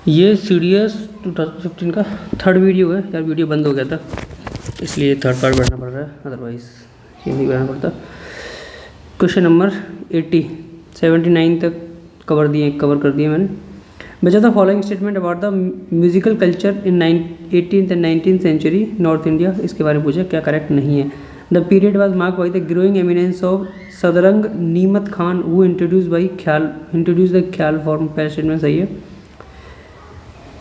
ये CDS 2015 का third video है यार। वीडियो बंद हो गया था इसलिए थर्ड पार्ट बढ़ना पड़ रहा है, अदरवाइज ये नहीं बढ़ना पड़ता। क्वेश्चन नंबर 79 तक कवर कर दिए मैंने। बचा था following statement about the musical culture in 18th and 19th century north India, इसके बारे में पूछा क्या करेक्ट नहीं है। The period was mark by the growing eminence of Sadarang Niamat Khan वो इंट्रोड्यूस द ख्याल फॉर्म। पहला स्टेटमेंट सही है।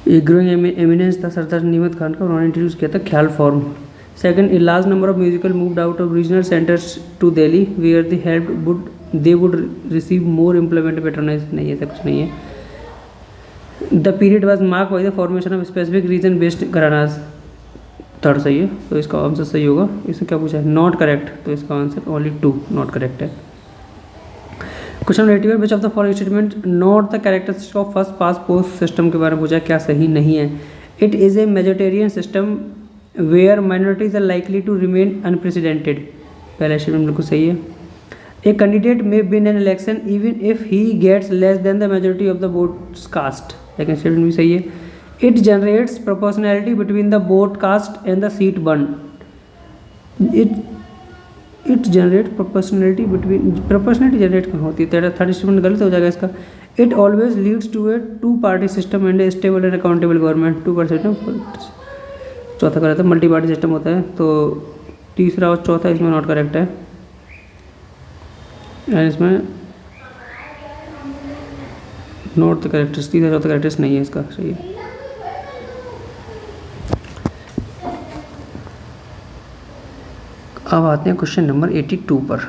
ये ग्रोइंग एमिनेंस था सरदार नीमत खान का, उन्होंने इंट्रोड्यूस किया था khayal form. Second, a large number of musical moved out of regional centres to Delhi where they would receive more employment patronize. नहीं, ऐसा कुछ नहीं है। The period was mark by the formation of specific region based gharanas. Third सही है, तो इसका answer सही होगा। इसमें क्या पूछा है, नॉट करेक्ट, तो इसका आंसर ओनली 2 नॉट करेक्ट है। Question 81, which of the following statement not the characteristic of first past post system के बारे में पूछा है क्या सही नहीं है। It is a majoritarian system where minorities are likely to remain unprecedented. पहला स्टेटमेंट बिल्कुल सही है। A candidate may win an election even if he gets less than the majority of the votes cast. Second statement भी सही है। It generates proportionality between the vote cast and the seat burn. It generate proportionality generate कहाँ होती है। Third statement गलत हो जाएगा इसका। It always leads to a 2 party system and a stable and accountable government. 2%। चौथा गलत है, मल्टी पार्टी सिस्टम होता है। तो तीसरा और चौथा इसमें नॉट करेक्ट है, एंड इसमें नॉट द करेक्टर्स, तीसरा चौथा करेक्टर्स नहीं है इसका सही है। अब आते हैं क्वेश्चन नंबर 82 पर।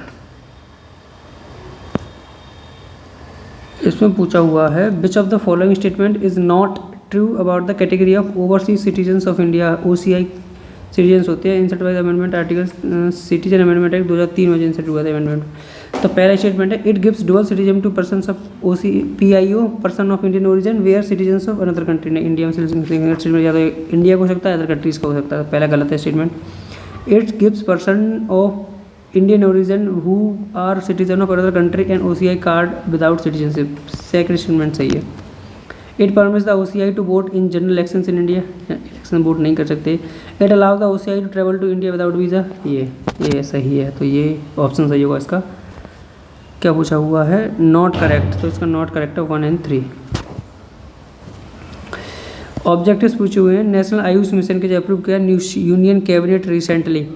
इसमें पूछा हुआ है विच of the following statement is not true about the category of overseas citizens of India. OCI citizens होते हैं। Insert wise amendment article citizen amendment act 2003 में इंसर्ट हुआ था अमेंडमेंट। तो पहला स्टेटमेंट है it gives dual citizen to person of PIO person of Indian origin where citizens of another country. ने India में सिटीजन या तो इंडिया को हो सकता है अदर कंट्रीज का हो सकता है। पहला गलत है statement. It gives person of Indian origin who are citizen of other country and OCI card without citizenship. Second statement सही है। It permits the OCI to vote in general elections in India. Election vote नहीं कर सकते। It allows the OCI to travel to India without visa. ये सही है, तो ये ऑप्शन सही होगा इसका। क्या पूछा हुआ है, नॉट करेक्ट, तो इसका नॉट करेक्ट है 1 and 3। ऑब्जेक्टिव्स पूछे हुए हैं। नेशनल आयुष मिशन के जो अप्रूव किया union cabinet recently.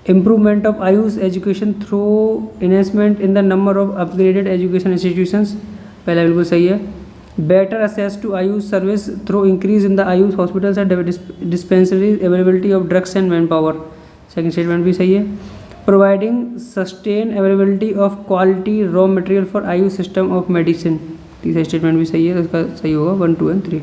Improvement of AYUSH education through enhancement in the number of upgraded education institutions. पहला बिल्कुल सही है। Better access to AYUSH service through increase in the AYUSH hospitals and dispensary availability of drugs and man power. Second statement भी सही है। Providing sustain availability of quality raw material for AYUSH system of medicine. तीसरा statement भी सही है, तो इसका सही होगा 1, 2 and 3।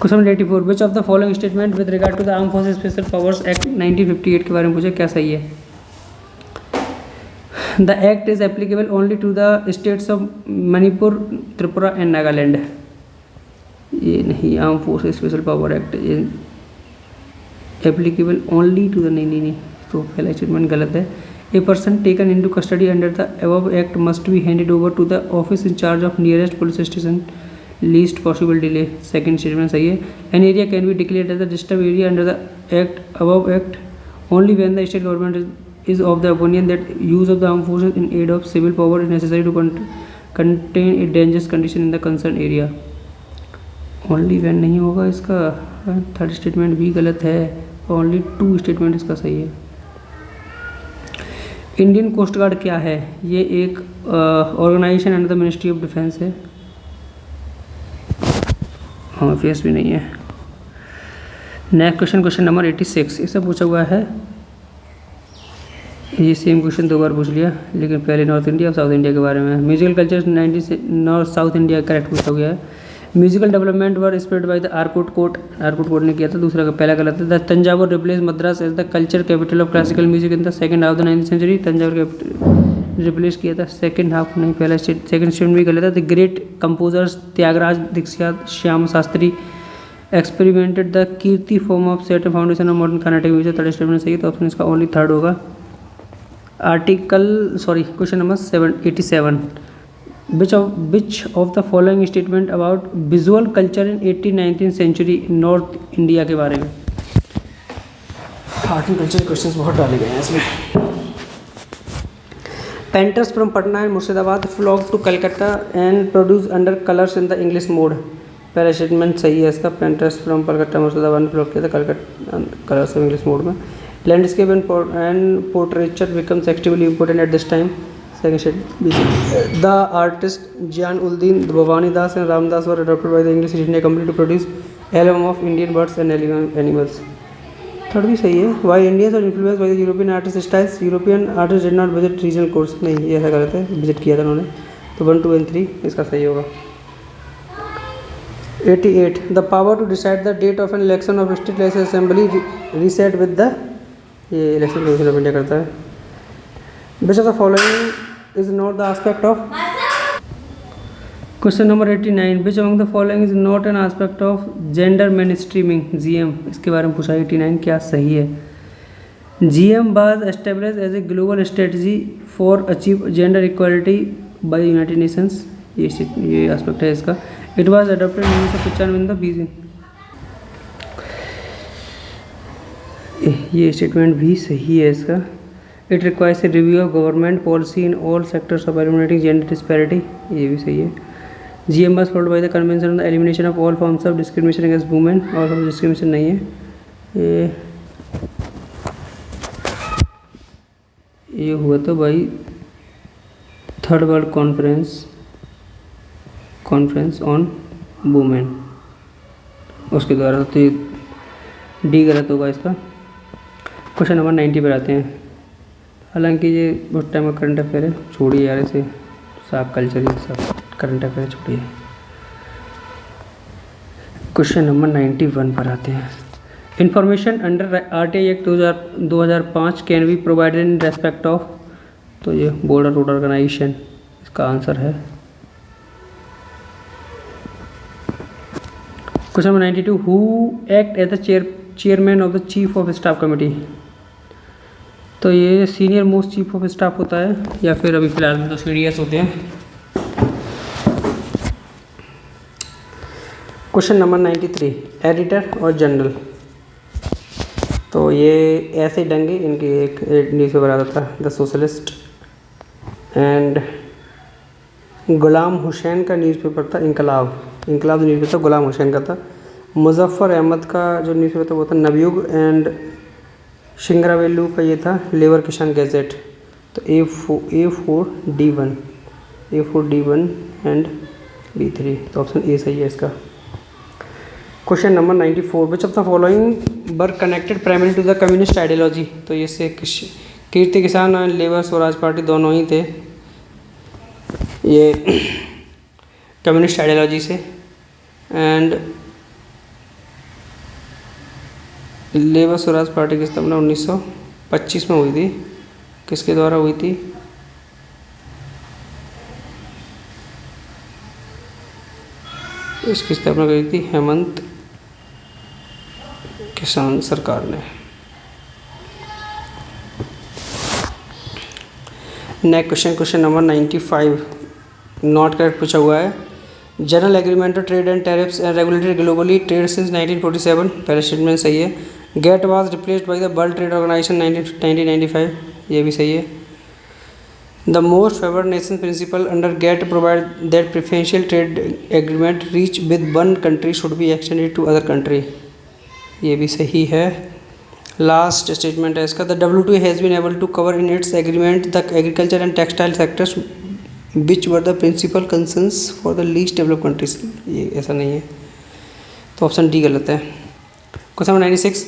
Question 84, which of the following statement with regard to the arm forces special powers act 1958 के बारे में पूछा क्या सही है। The act is applicable only to the states of Manipur, Tripura and Nagaland. ये नहीं, arm forces special power act applicable only to the नहीं, तो पहला स्टेटमेंट गलत है। A person taken into custody under the above act must be handed over to the office in charge of nearest police station least possible delay. Second statement सही है। An area can be declared as the disturb area under the act above act only when the state government is of the opinion that use of the arm forces in aid of civil power is necessary to contain a dangerous condition in the concern area. Only when नहीं होगा इसका। Third statement भी गलत है। Only 2 statement इसका सही है। Indian coast guard क्या है, ये एक organisation under the ministry of defence है। हाँ, फेस भी नहीं है। नेक्स्ट क्वेश्चन नंबर 86, इससे पूछा हुआ है। ये सेम क्वेश्चन 2 बार पूछ लिया, लेकिन पहले नॉर्थ इंडिया और साउथ इंडिया के बारे में। म्यूजिकल कल्चर 90 से नॉर्थ साउथ इंडिया करेक्ट पूछा गया है। Musical development were spread by the Arcot court ने किया था। दूसरा का पहला गलत है। The Thanjavur replace Madras as the culture capital of classical music in the second half of the 9th century. Thanjavur replace किया था, सेकंड हाफ नहीं, पहला सेकंड स्टेटमेंट भी गलत है। The great composers Tyagaraja Dikshit Shyam Shastri experimented the kriti form of set foundation of modern Carnatic music. Third statement सही, तो option इसका ओनली थर्ड होगा। Question number 87, Which of the following statement about visual culture in 18th-19th century north India के बारे में? Art and culture questions बहुत डाले गए हैं इसमें। Painters from Patna and Murshidabad flock to Calcutta and produce under colours in the English mode. पहला statement सही है इसका। पेंटर्स फ्रॉम कलकत्ता मुर्शिदाबाद ने फ्लॉक किया था कलकत्ता कलर्स इंग्लिश मोड में। Landscape and portraiture becomes actively important at this time. Second statement, the artists Jain-Uddin, Bhavani Das and Ramdas were adopted by the English East India Company to produce album of Indian birds and animals. Third भी सही है। Why Indians are influenced by the European artist styles? European artists did not visit regional courts. नहीं, ये ऐसा गलत है, visit किया था उन्होंने। तो 1, 2 and 3 इसका सही होगा। 88, the power to decide the date of an election of state legislative assembly reset with the, ये इलेक्शन कमीशन ऑफ इंडिया करता है। Which of the following is not the aspect of? Question number 89, which among the following is not an aspect of gender mainstreaming? GM, इसके बारे में पूछा 89 क्या सही है? GM was established as a global strategy for achieve gender equality by the United Nations. ये aspect है इसका। It was adopted 1995 in the Beijing. ये स्टेटमेंट भी सही है इसका। It requires a review of government policy in all sectors of eliminating gender disparity. ये भी सही है। GM was followed by the convention on the elimination of all forms of discrimination against women. all forms of discrimination नहीं है। ये हुआ तो भाई third world conference on women, उसके द्वारा। तो ये डी गलत होगा इसका। क्वेश्चन नंबर 90 पर आते हैं। हालांकि ये बहुत टाइम का करंट अफेयर है, छोड़िए यार इसे, साफ कल्चर ही सब करंट अफेयर छोड़िए। क्वेश्चन नंबर 91 पर आते हैं। Information under RTI act 2005 can be provided in respect of, तो ये बॉर्डर रोड ऑर्गेनाइजेशन इसका आंसर है। Question number 92, who act as the chairman of the chief of staff committee? तो ये senior most chief of staff होता है, या फिर अभी फिलहाल में तो CDS होते हैं। क्वेश्चन नंबर 93, एडिटर और जनरल। तो ये ऐसे डंगे इनकी एक न्यूज़पेपर आता था, the socialist, and Ghulam Hussain का न्यूज़पेपर था इनकलाब न्यूज़पेपर गुलाम हुसैन का था। मुजफ्फर अहमद का जो न्यूज़पेपर था वो था नवयुग, एंड शिंगरावेलू का ये था लेबर किसान गैजेट। तो A4D1 एंड B3, तो ऑप्शन ए सही है इसका। Question number 94, which of the following were connected primary to the communist ideology? तो ये से कीर्ति किसान और लेबर स्वराज पार्टी दोनों ही थे ये कम्युनिस्ट आइडियोलॉजी से। एंड लेबर स्वराज पार्टी की स्थापना 1925 में हुई थी। किसके द्वारा हुई थी? इसकी स्थापना करी थी हेमंत किसान सरकार ने। Next question number 95 not correct पूछा हुआ है। General agreement of trade and tariffs and regulated globally trade since 1947। पहला स्टेटमेंट सही है। GATT was replaced by the world trade organization 1995, ये भी सही है। The most favoured nation principle under GATT provide that preferential trade agreement reach with one country should be extended to other country, ये भी सही है। लास्ट स्टेटमेंट है इसका, the WTO has been able to cover in its agreement the agriculture and textile sectors which were the principal concerns for the least developed countries, ये ऐसा नहीं है, तो ऑप्शन डी गलत है। Question number 96,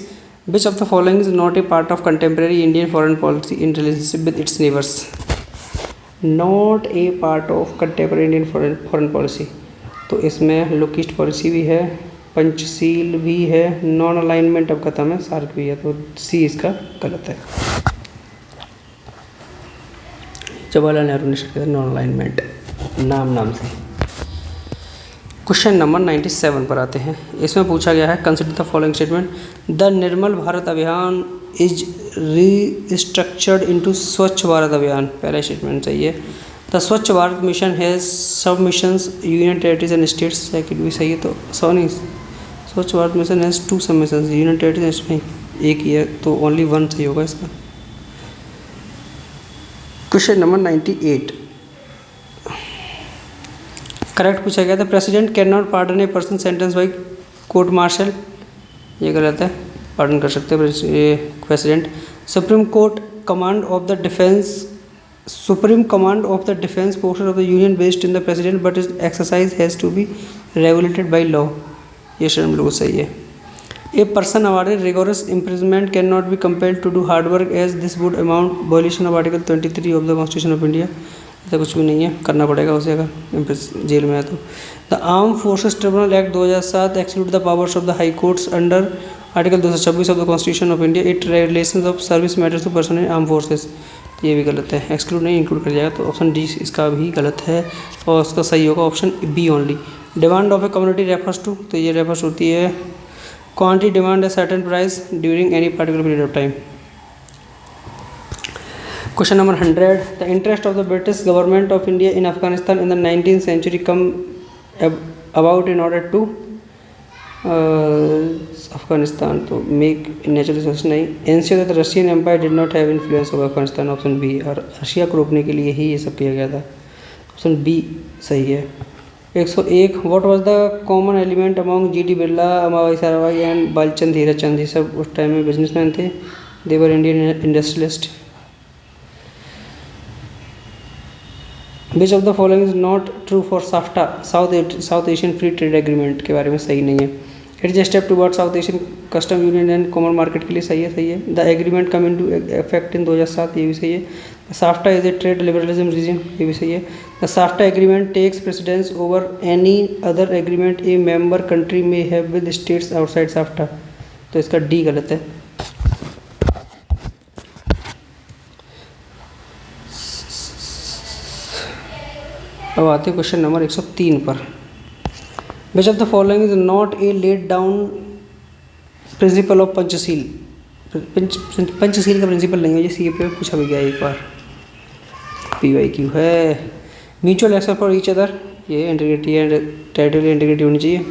which of the following is not a part of contemporary Indian foreign policy in relationship with its neighbours? Not a part of contemporary Indian foreign policy, तो इसमें look east policy भी है, पंचशील भी है, non alignment अब खत्म है, SAARC भी है, तो सी इसका गलत है। जवाहरलाल नेहरू ने किया नॉन अलाइनमेंट नाम से। क्वेश्चन नंबर 97 पर आते हैं। इसमें पूछा गया है consider the following statement, the Nirmal Bharat Abhiyan is restructured into स्वच्छ भारत अभियान। पहला स्टेटमेंट चाहिए। द स्वच्छ भारत मिशन हैज़ सब missions union territories and states, second भी सही है। तो सॉरी, स्वच्छ भारत मिशन हैज़ 2 सब मिशंस यूनियन टेरिटरीज, नहीं एक ही है, तो ओनली 1 सही होगा इसका। क्वेश्चन नंबर 98 करेक्ट पूछा गया था, president can not pardon a person sentence by court martial, ये गलत है, पार्डन कर सकते हैं president. Supreme court command of the defence, supreme command of the defence forces of the union based in the president but is exercise has to be regulated by law, ये शर्म बिल्कुल सही है। A person awarded rigorous imprisonment can not be compelled to do hard work as this would amount violation of article 23 of the constitution of India, ऐसा कुछ भी नहीं है, करना पड़ेगा उसे अगर जेल में है तो। The arm forces tribunal act 2007 exclude the powers of the high courts under article 226 of the constitution of India, it regulation of service matters to person in arm forces, ये भी गलत है, एक्सक्लूड नहीं include कर जाएगा, तो option D इसका भी गलत है और उसका सही होगा option B only. Demand of a community refers to, तो ये रेफर्स होती है quantity demand a certain price during any particular period of time. Question number 100. The interest of the British government of India in Afghanistan in the 19th century come about in order to Afghanistan to make natural resources नहीं, ensure that the Russian Empire did not have influence over Afghanistan, option B, और Russia को रोकने के लिए ही ये सब किया गया था, ऑप्शन बी सही है। 101. What was the common element among G.D. Birla, अमावई साराभाई एंड बालचंद धीरज चंद, ये सब उस टाइम में बिजनेसमैन थे, they were Indian industrialist. Which of the following is not true for SAFTA, South Asian Free Trade Agreement के बारे में सही नहीं है। It is a step toward South Asian Custom Union and Common Market के लिए सही है। The agreement come into effect in 2007, ये भी सही है। The SAFTA is a trade liberalism regime, ये भी सही है। The SAFTA agreement takes precedence over any other agreement a member country may have with states outside SAFTA, तो इसका डी गलत है। अब आते हैं क्वेश्चन नंबर 103 पर। विच of the following is not A laid down principle of Panchsheel, Panchsheel का principal नहीं है, ये सी पे पूछा भी गया एक बार, PYQ है। Mutual except for each other, ये इंटीग्रिटी एंड टेरिटोरियल इंटीग्रिटी होनी चाहिए।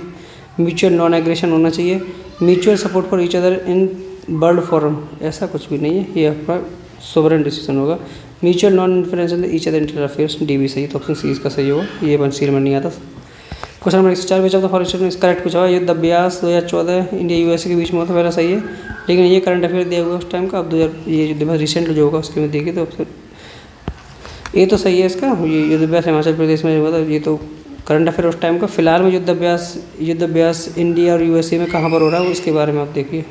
म्यूचुअल नॉन एग्रेशन होना चाहिए। Mutual support for each other in world forum, ऐसा कुछ भी नहीं है, ये आपका सोवरेन डिसीजन होगा। Mutual non influence in each other internal affairs, D भी सही, तो ऑप्शन सी इसका सही होगा, ये पंचशील में नहीं आता। Question number 104, which of the following statement correct पूछा हुआ। युद्ध अभ्यास 2014 इंडिया USA के बीच में होता, पहला सही है, लेकिन ये करंट अफेयर दिया हुआ है उस टाइम का, अब 2000 ये युद्ध अभ्यास रिसेंट जो होगा उसके में देखिए तो ऑप्शन ये तो सही है इसका, ये युद्ध अभ्यास हिमाचल प्रदेश में हुआ था, ये तो करंट अफेयर उस टाइम का। फिलहाल में युद्ध अभ्यास इंडिया और USA में कहाँ पर हो रहा है उसके बारे में आप देखिए।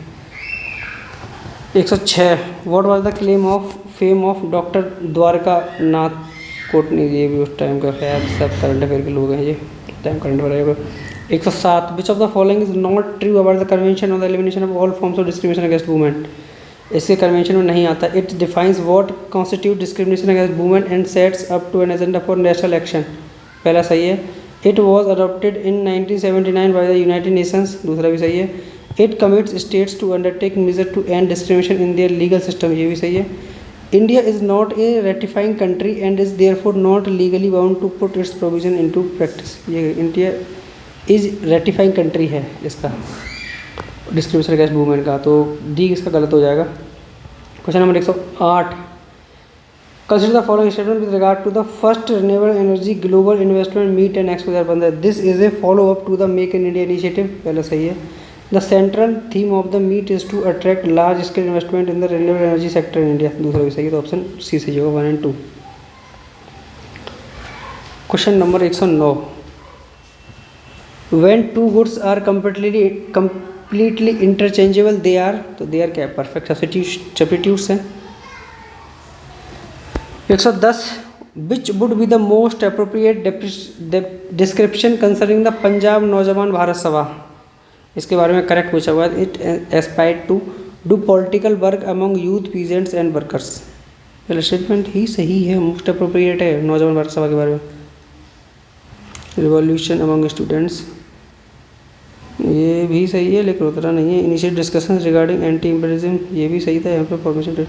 106, what was the claim of fame of doctor Dwarka Nath Kotni, ये भी उस टाइम का खैर सब करंट अफेयर के लोग हैं, ये time current affair. 107, which of the following is not true about the convention on the elimination of all forms of discrimination against women, इसके कन्वेंशन में नहीं आता। It defines what constitute discrimination against women and sets up to an agenda for national action, पहला सही है। It was adopted in 1979 by the United Nations, दूसरा भी सही है। It commits states to undertake major to end discrimination in their legal system, ये भी सही है। India is not a ratifying country and is therefore not legally bound to put its provision into practice, ये India is ratifying country है इसका discrimination against women का, तो D इसका गलत हो जाएगा। Question number 108, consider the following statement with regard to the first renewable energy global investment meet and expo 2015, this is a follow up to the make in India initiative, पहला सही है। The central theme of the meet is to attract large scale investment in the renewable energy sector in India, दूसरा भी सही है, तो option C सही होगा 1 और 2। Question number 109, when two goods are completely interchangeable they are, तो they are क्या, परफेक्ट सब्स्टिट्यूट्स हैं। 110, which would be the most appropriate description concerning the Punjab नौजवान भारत सभा, इसके बारे में करेक्ट पूछा हुआ है। It aspired to do political work among youth peasants and workers, पहला स्टेटमेंट ही सही है, मोस्ट अप्रोप्रिएट है नौजवान भारत सभा के बारे में। रिवॉल्यूशन अमंग स्टूडेंट्स, ये भी सही है लेकिन उतना नहीं है। Initiate discussion regarding anti imperialism, ये भी सही था, यहाँ पे फॉर्मेशन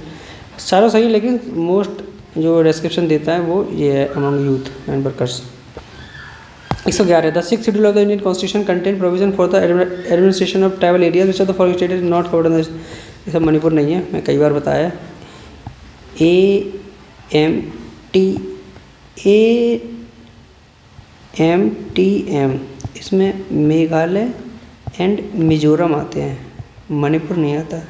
चारों सही है लेकिन मोस्ट जो डिस्क्रिप्शन देता है वो ये है among youth and workers. 111 the 6th schedule of the Indian constitution contain provision for the administration of tribal areas which of the following state is not covered in. ये सब मणिपुर नहीं है, मैं कई बार बताया। AMTM इसमें मेघालय एंड मिजोरम आते हैं, मणिपुर नहीं आता।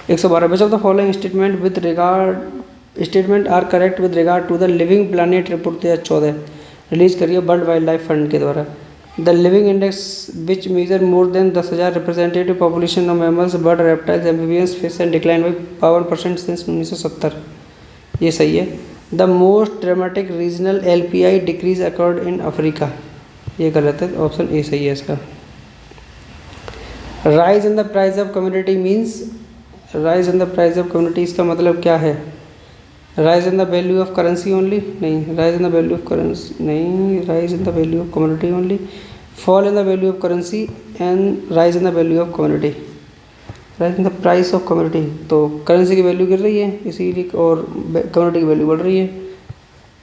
112 which of the following statement are correct with regard to the living planet report 2014 release करिए वर्ल्ड वाइल्ड लाइफ फंड के द्वारा। The living index which major more than 10,000 representative population of mammals bird reptiles amphibians fish and decline by 51% since 1970। ये सही है। The most dramatic regional LPI decrease accord in Africa, ये गलत है, option A सही है इसका। Rise in the price of community means, rise in the price of community इसका मतलब क्या है? Rise in the value of currency only, नहीं। Rise in the value of currency नहीं, rise in the value of community only. Fall in the value of currency and rise in the value of community. Rise in the price of community, तो currency की वैल्यू गिर रही है इसीलिए, और community की वैल्यू बढ़ रही है,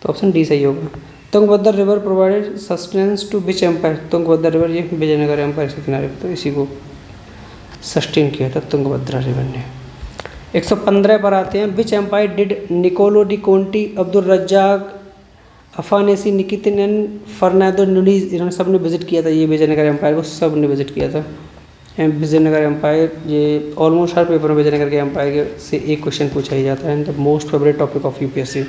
तो ऑप्शन डी सही होगा। Tungabhadra river provided sustenance to which empire? Tungabhadra river ये विजयनगर एम्पायर के किनारे, तो इसी को सस्टेन किया था तुंगभद्रा रिवर ने। 115 पर आते हैं। Which empire did Niccolo de Conti, Abdul Razzaq, Afanasy, Nikitin and Fernando Nuniz, इन्होंने सब ने विजिट किया था ये विजयनगर एम्पायर को, सब ने विजिट किया था। विजयनगर एम्पायर, ये ऑलमोस्ट हर पेपर में विजयनगर के एम्पायर से एक क्वेश्चन पूछा ही जाता है। And the most favourite topic of UPSC,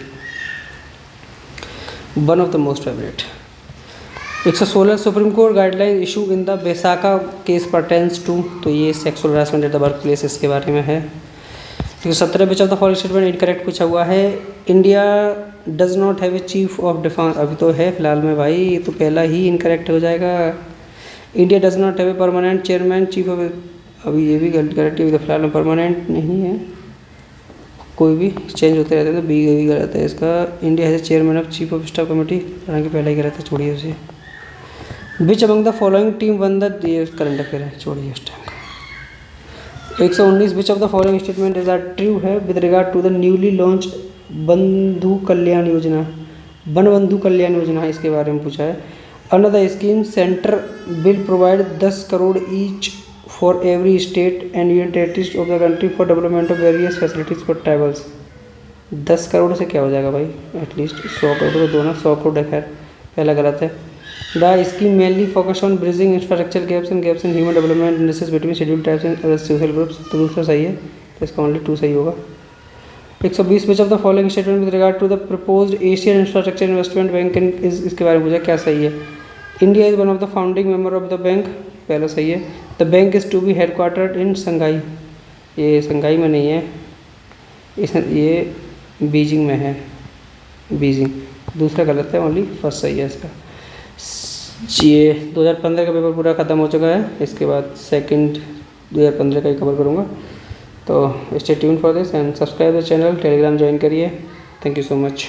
one of the most favourite. 116 supreme court guideline issue in the Vishaka case pertains to, तो ये sexual harassment at the work place, इसके बारे में है। 117 which of the following statement incorrect पूछा हुआ है। India does not have a chief of defence, अभी तो है फिलहाल में भाई, ये तो पहला ही इनकरेक्ट हो जाएगा। India does not have a permanent chairman chief of, अभी ये भी करेक्ट है, फिलहाल में परमानेंट नहीं है, कोई भी चेंज होते रहते हैं, तो बी गलत है इसका। India has a chairman of chief of staff committee, हालांकि पहला ही गलत है, छोड़िए उसे। Which among the following team won the current affair है, छोड़िए इस टाइम का। 119 which of the following statement is are true है with regard to the newly launch Bandhu Kalyan योजना, वन बंधु कल्याण योजना, इसके बारे में पूछा है। Under the scheme centre will provide 10 crore each for every state and union territories of the country for development of various facilities for tribals. 10 crore से क्या हो जाएगा भाई, एटलीस्ट 100 करोड़ तो दो ना, 100 करोड़ है, खैर पहला गलत है। The scheme mainly focus on bridging infrastructure gaps in human development industries between schedule tribes and other social groups, तो दूसरा सही है, तो इसका ओनली 2 सही होगा। 120 which of the following statement with regard to the proposed Asian infrastructure investment bank इसके बारे में पूछा, क्या सही है? India is one of the founding member of the bank, पहला सही है। The bank is to be headquartered in Shanghai, ये संघाई में नहीं है, ये बीजिंग में है, बीजिंग, दूसरा गलत है, ओनली फर्स्ट सही है इसका। ये 2015 का पेपर पूरा ख़त्म हो चुका है, इसके बाद सेकंड 2015 का ही कवर करूँगा, तो stay tuned for this and subscribe the channel, telegram join करिए। Thank you so much.